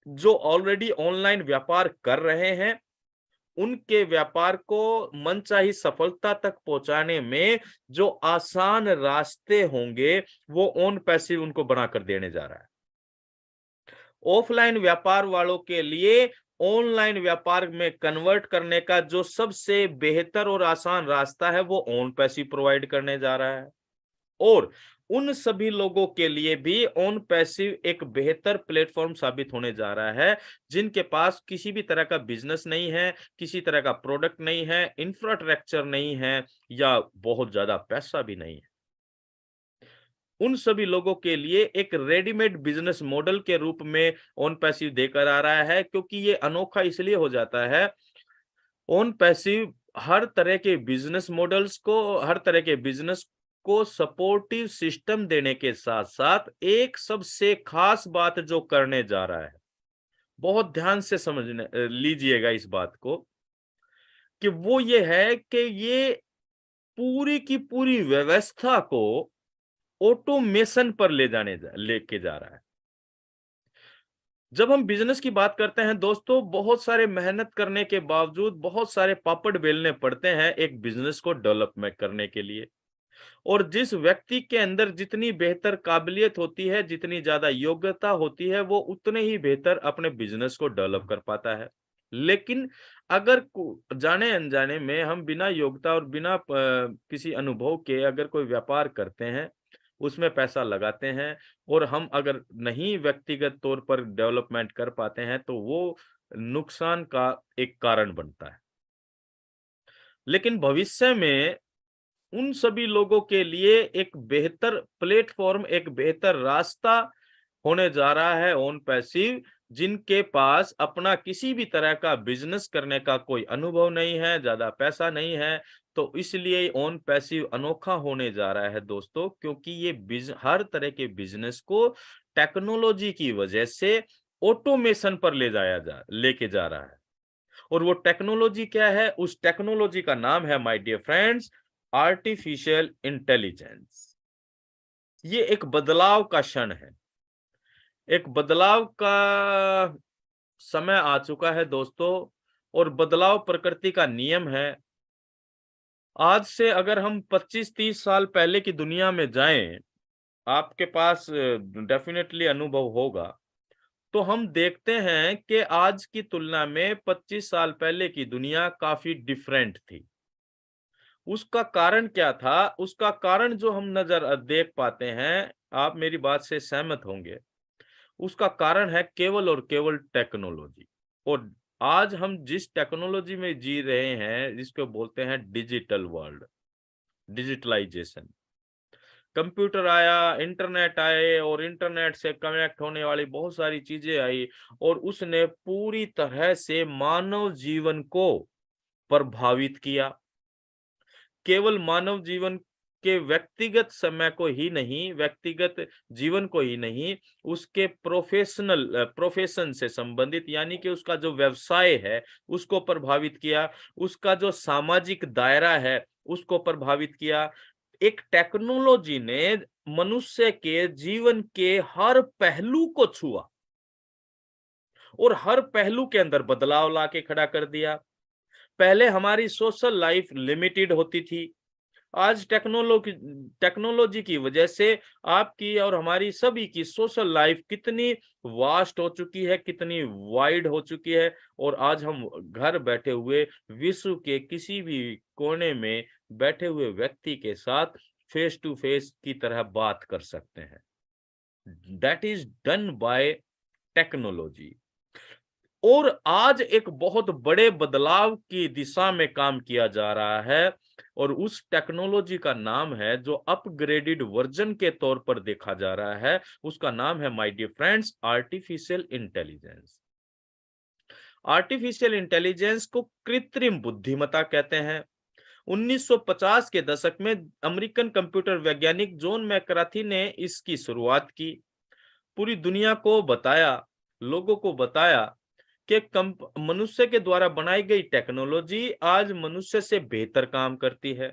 जो already online व्यापार कर रहे हैं, उनके व्यापार को मनचाही सफलता तक पहुंचाने में जो आसान रास्ते होंगे, वो ऑन पैसिव उनको बनाकर देने जा रहा है। ऑफलाइन व्यापार वालों के लिए ऑनलाइन व्यापार में कन्वर्ट करने का जो सबसे बेहतर और आसान रास्ता है, वो ऑन पैसिव प्रोवाइड करने जा रहा है। और उन सभी लोगों के लिए भी ऑन पैसिव एक बेहतर प्लेटफॉर्म साबित होने जा रहा है, जिनके पास किसी भी तरह का बिजनेस नहीं है, किसी तरह का प्रोडक्ट नहीं है, इंफ्रास्ट्रक्चर नहीं है, या बहुत ज्यादा पैसा भी नहीं है। उन सभी लोगों के लिए एक रेडीमेड बिजनेस मॉडल के रूप में ऑन पैसिव देकर आ रहा है, क्योंकि ये अनोखा इसलिए हो जाता है। ऑन पैसिव हर तरह के बिजनेस मॉडल्स को, हर तरह के बिजनेस को सपोर्टिव सिस्टम देने के साथ साथ एक सबसे खास बात जो करने जा रहा है, बहुत ध्यान से समझने लीजिएगा इस बात को, कि वो ये है कि ये पूरी की पूरी व्यवस्था को ऑटोमेशन पर लेके जा रहा है। जब हम बिजनेस की बात करते हैं दोस्तों, बहुत सारे मेहनत करने के बावजूद बहुत सारे पापड़ बेलने पड़ते हैं एक बिजनेस को डेवलपमेंट करने के लिए। और जिस व्यक्ति के अंदर जितनी बेहतर काबिलियत होती है, जितनी ज्यादा योग्यता होती है, वो उतने ही बेहतर अपने बिजनेस को डेवलप कर पाता है। लेकिन अगर जाने अनजाने में हम बिना योग्यता और बिना किसी अनुभव के अगर कोई व्यापार करते हैं, उसमें पैसा लगाते हैं, और हम अगर नहीं व्यक्तिगत तौर पर डेवलपमेंट कर पाते हैं, तो वो नुकसान का एक कारण बनता है। लेकिन भविष्य में उन सभी लोगों के लिए एक बेहतर प्लेटफॉर्म, एक बेहतर रास्ता होने जा रहा है ऑन पैसिव, जिनके पास अपना किसी भी तरह का बिजनेस करने का कोई अनुभव नहीं है, ज्यादा पैसा नहीं है। तो इसलिए ऑन पैसिव अनोखा होने जा रहा है दोस्तों, क्योंकि ये हर तरह के बिजनेस को टेक्नोलॉजी की वजह से ऑटोमेशन पर लेके जा रहा है। और वो टेक्नोलॉजी क्या है? उस टेक्नोलॉजी का नाम है, my dear friends, artificial intelligence. ये एक बदलाव का क्षण है, एक बदलाव का समय आ चुका है दोस्तों, और बदलाव प्रकृति का नियम है। आज से अगर हम 25-30 साल पहले की दुनिया में जाएं, आपके पास डेफिनेटली अनुभव होगा, तो हम देखते हैं कि आज की तुलना में 25 साल पहले की दुनिया काफी डिफरेंट थी। उसका कारण क्या था? उसका कारण जो हम देख पाते हैं, आप मेरी बात से सहमत होंगे। उसका कारण है केवल और केवल टेक्नोलॉजी। और आज हम जिस टेक्नोलॉजी में जी रहे हैं, जिसको बोलते हैं डिजिटल वर्ल्ड, डिजिटलाइजेशन। कंप्यूटर आया, इंटरनेट आए, और इंटरनेट से कनेक्ट होने वाली बहुत सारी चीजें आई, और उसने पूरी तरह से मानव जीवन को प्रभावित किया। केवल मानव जीवन के व्यक्तिगत समय को ही नहीं, व्यक्तिगत जीवन को ही नहीं, उसके प्रोफेशन से संबंधित, यानी कि उसका जो व्यवसाय है, उसको प्रभावित किया। उसका जो सामाजिक दायरा है, उसको प्रभावित किया। एक टेक्नोलॉजी ने मनुष्य के जीवन के हर पहलू को छुआ, और हर पहलू के अंदर बदलाव लाके खड़ा कर दिया। पहले हमारी सोशल लाइफ लिमिटेड होती थी। आज टेक्नोलॉजी की वजह से आपकी और हमारी सभी की सोशल लाइफ कितनी वास्ट हो चुकी है, कितनी वाइड हो चुकी है। और आज हम घर बैठे हुए विश्व के किसी भी कोने में बैठे हुए व्यक्ति के साथ फेस टू फेस की तरह बात कर सकते हैं। That is done by technology. और आज एक बहुत बड़े बदलाव की दिशा में काम किया जा रहा है, और उस टेक्नोलॉजी का नाम है, जो अपग्रेडेड वर्जन के तौर पर देखा जा रहा है, उसका नाम है, my dear friends, artificial intelligence. Artificial intelligence को कृत्रिम बुद्धिमत्ता कहते हैं। 1950 के दशक में अमेरिकन कंप्यूटर वैज्ञानिक जॉन मैकार्थी ने इसकी शुरुआत की। पूरी दुनिया को बताया, लोगों को बताया कि मनुष्य के द्वारा बनाई गई टेक्नोलॉजी आज मनुष्य से बेहतर काम करती है।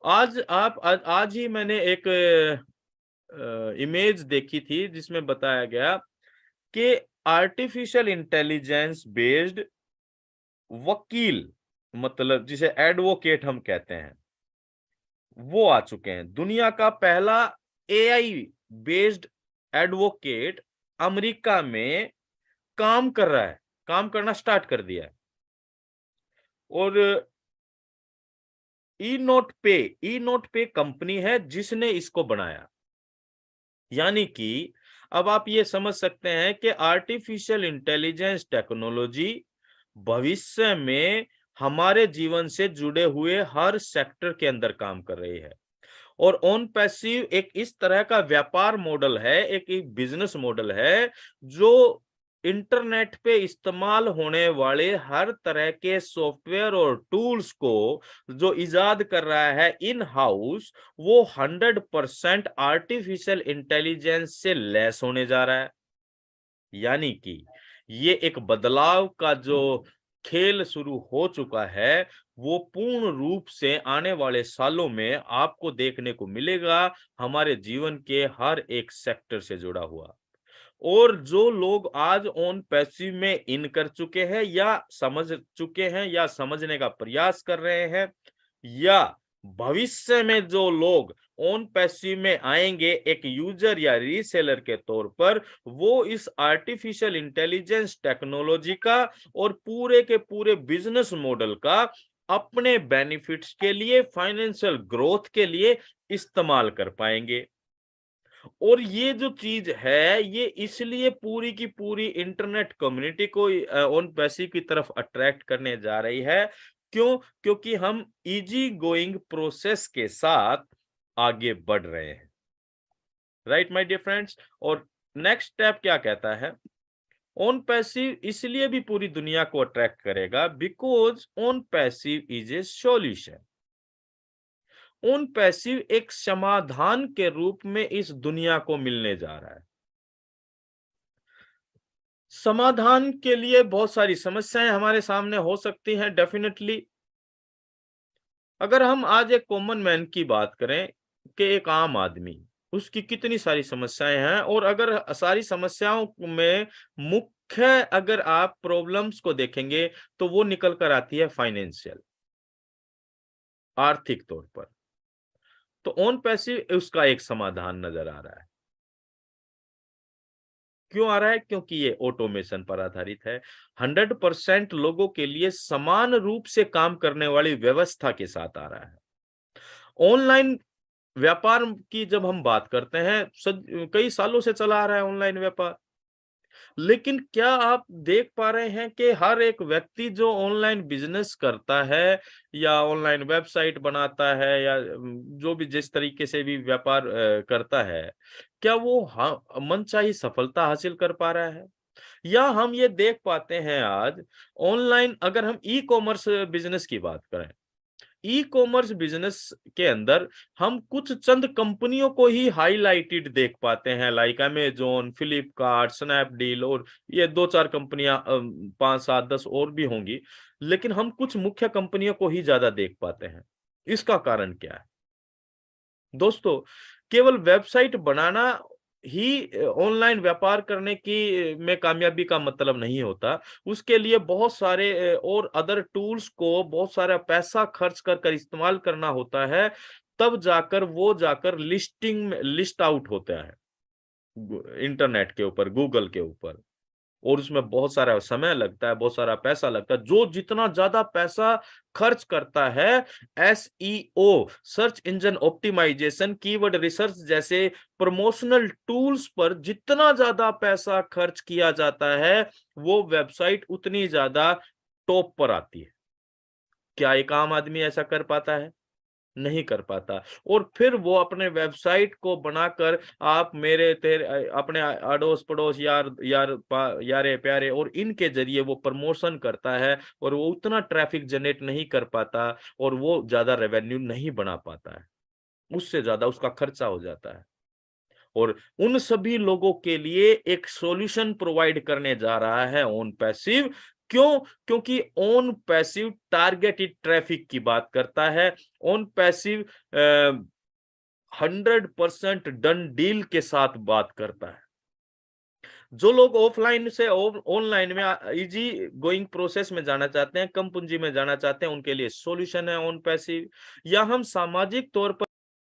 आज ही मैंने एक इमेज देखी थी, जिसमें बताया गया कि आर्टिफिशियल इंटेलिजेंस बेस्ड वकील, मतलब जिसे एडवोकेट हम कहते हैं, वो आ चुके हैं। दुनिया का पहला एआई बेस्ड एडवोकेट अमेरिका में काम कर रहा है, काम करना स्टार्ट कर दिया है। और ई नोट पे कंपनी है जिसने इसको बनाया। यानी कि अब आप ये समझ सकते हैं कि आर्टिफिशियल इंटेलिजेंस टेक्नोलॉजी भविष्य में हमारे जीवन से जुड़े हुए हर सेक्टर के अंदर काम कर रही है। और ऑन पैसिव एक इस तरह का व्यापार मॉडल है, एक बिजनेस मॉडल है जो इंटरनेट पे इस्तेमाल होने वाले हर तरह के सॉफ्टवेयर और टूल्स को जो इजाद कर रहा है इन हाउस, वो 100% आर्टिफिशियल इंटेलिजेंस से लैस होने जा रहा है। यानी कि ये एक बदलाव का जो खेल शुरू हो चुका है, वो पूर्ण रूप से आने वाले सालों में आपको देखने को मिलेगा हमारे जीवन के हर एक सेक्टर से जुड़ा हुआ। और जो लोग आज ऑन पैसिव में इन कर चुके हैं या समझ चुके हैं या समझने का प्रयास कर रहे हैं, या भविष्य में जो लोग ऑन पैसिव में आएंगे एक यूजर या रीसेलर के तौर पर, वो इस आर्टिफिशियल इंटेलिजेंस टेक्नोलॉजी का और पूरे के पूरे बिजनेस मॉडल का अपने बेनिफिट्स के लिए, फाइनेंशियल ग्रोथ के लिए इस्तेमाल कर पाएंगे। और ये जो चीज है, ये इसलिए पूरी की पूरी इंटरनेट कम्युनिटी को ऑन पैसिव की तरफ अट्रैक्ट करने जा रही है। क्यों? क्योंकि हम इजी गोइंग प्रोसेस के साथ आगे बढ़ रहे हैं। Right my dear friends. और नेक्स्ट स्टेप क्या कहता है? ऑन पैसिव इसलिए भी पूरी दुनिया को अट्रैक्ट करेगा because on passive is a solution. On passive एक समाधान के रूप में इस दुनिया को मिलने जा रहा है। समाधान के लिए बहुत सारी समस्याएं हमारे सामने हो सकती हैं डेफिनेटली। अगर हम आज एक कॉमन मैन की बात करें कि एक आम आदमी, उसकी कितनी सारी समस्याएं हैं, और अगर सारी समस्याओं में मुख्य अगर आप प्रॉब्लम्स को देखेंगे तो वो निकल कर आती है फाइनेंशियल, आर्थिक तौर पर। तो ऑन पैसिव उसका एक समाधान नजर आ रहा है। क्यों आ रहा है? क्योंकि ये ऑटोमेशन पर आधारित है। 100% लोगों के लिए समान रूप से काम करने वाली व्यवस्था के साथ आ रहा है। ऑनलाइन व्यापार की जब हम बात करते हैं, कई सालों से चला आ रहा है ऑनलाइन व्यापार। लेकिन क्या आप देख पा रहे हैं कि हर एक व्यक्ति जो ऑनलाइन बिजनेस करता है या ऑनलाइन वेबसाइट बनाता है या जो भी जिस तरीके से भी व्यापार करता है, क्या वो मनचाही सफलता हासिल कर पा रहा है? या हम ये देख पाते हैं आज ऑनलाइन, अगर हम ई कॉमर्स बिजनेस की बात करें, ई कॉमर्स बिजनेस के अंदर हम कुछ चंद कंपनियों को ही हाईलाइटेड देख पाते हैं, लाइक अमेजोन, फ्लिपकार्ट, स्नैपडील, और ये दो चार कंपनियां, 5 7 10 और भी होंगी। लेकिन हम कुछ मुख्य कंपनियों को ही ज्यादा देख पाते हैं। इसका कारण क्या है? दोस्तों, केवल वेबसाइट बनाना ही ऑनलाइन व्यापार करने की में कामयाबी का मतलब नहीं होता। उसके लिए बहुत सारे और अदर टूल्स को बहुत सारा पैसा खर्च कर कर इस्तेमाल करना होता है, तब जाकर वो जाकर लिस्टिंग में लिस्ट आउट होता है इंटरनेट के ऊपर, गूगल के ऊपर। और उसमें बहुत सारा समय लगता है, बहुत सारा पैसा लगता है। जो जितना ज्यादा पैसा खर्च करता है, SEO, search engine optimisation, keyword research जैसे प्रमोशनल टूल्स पर जितना ज्यादा पैसा खर्च किया जाता है, वो वेबसाइट उतनी ज्यादा टॉप पर आती है। क्या एक आम आदमी ऐसा कर पाता है? नहीं कर पाता। और फिर वो अपने वेबसाइट को बनाकर आप मेरे तेरे अपने अड़ोस पड़ोस, यारे प्यारे और इनके जरिए वो प्रमोशन करता है, और वो उतना ट्रैफिक जनरेट नहीं कर पाता, और वो ज्यादा रेवेन्यू नहीं बना पाता है, उससे ज्यादा उसका खर्चा हो जाता है। और उन सभी लोगों के लिए एक सॉल्यूशन प्रोवाइड करने जा रहा है ऑन पैसिव। क्यों? क्योंकि ऑन पैसिव टारगेटेड ट्रैफिक की बात करता है। ऑन पैसिव 100% डन डील के साथ बात करता है। जो लोग ऑफलाइन से ऑनलाइन में इजी गोइंग प्रोसेस में जाना चाहते हैं, कम पूंजी में जाना चाहते हैं, उनके लिए सॉल्यूशन है ऑन पैसिव। या हम सामाजिक तौर पर